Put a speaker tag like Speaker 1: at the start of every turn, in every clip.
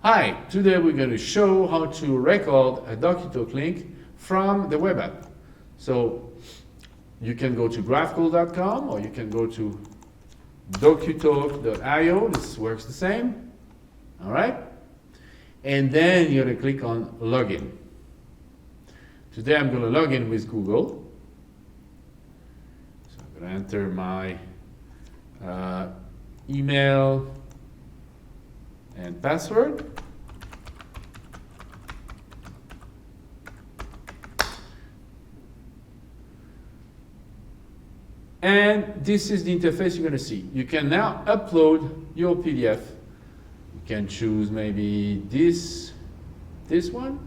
Speaker 1: Hi, today we're going to show how to record a DocuTalk link from the web app. So you can go to graphcall.com or you can go to DocuTalk.io. This works the same. All right? And then you're going to click on login. Today I'm going to log in with Google. So I'm going to enter my email and password. And this is the interface you're going to see. You can now upload your PDF. You can choose maybe this one.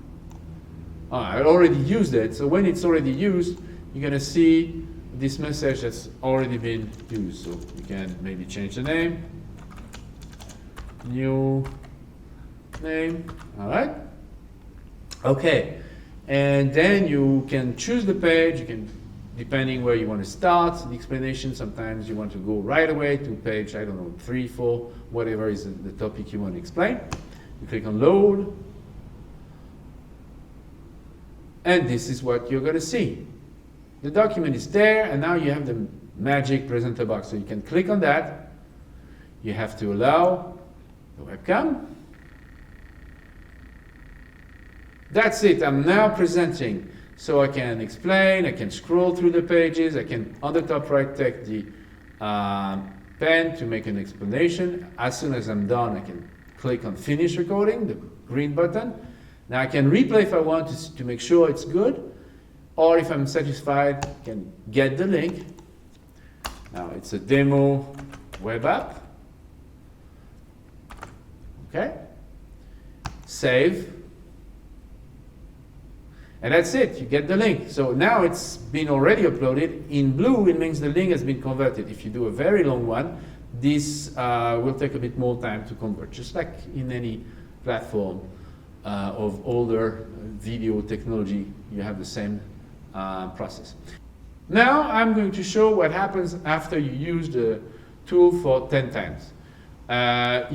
Speaker 1: Oh, I already used it, so when it's already used, you're going to see this message that's already been used. So you can maybe change the name, new name, all right? Okay, and then you can choose the page. You can, depending where you want to start the explanation, sometimes you want to go right away to page, I don't know, 3, 4, whatever is the topic you want to explain. You click on load, and this is what you're going to see. The document is there, and now you have the magic presenter box. So you can click on that. You have to allow the webcam. That's it. I'm now presenting. So I can explain, I can scroll through the pages, I can, on the top right, take the pen to make an explanation. As soon as I'm done, I can click on Finish Recording, the green button. Now I can replay if I want to make sure it's good, or if I'm satisfied, I can get the link. Now it's a demo web app. Okay. Save. And that's it, you get the link. So now it's been already uploaded. In blue, it means the link has been converted. If you do a very long one, this will take a bit more time to convert, just like in any platform of older video technology, you have the same process. Now I'm going to show what happens after you use the tool for 10 times.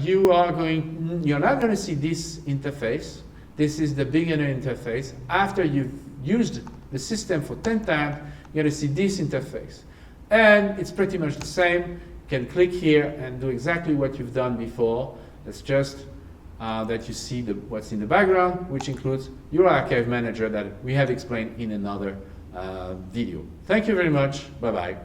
Speaker 1: You're not going to see this interface. This is the beginner interface. After you've used the system for 10 times, you're going to see this interface. And it's pretty much the same. You can click here and do exactly what you've done before. It's just that you see what's in the background, which includes your archive manager that we have explained in another video. Thank you very much. Bye-bye.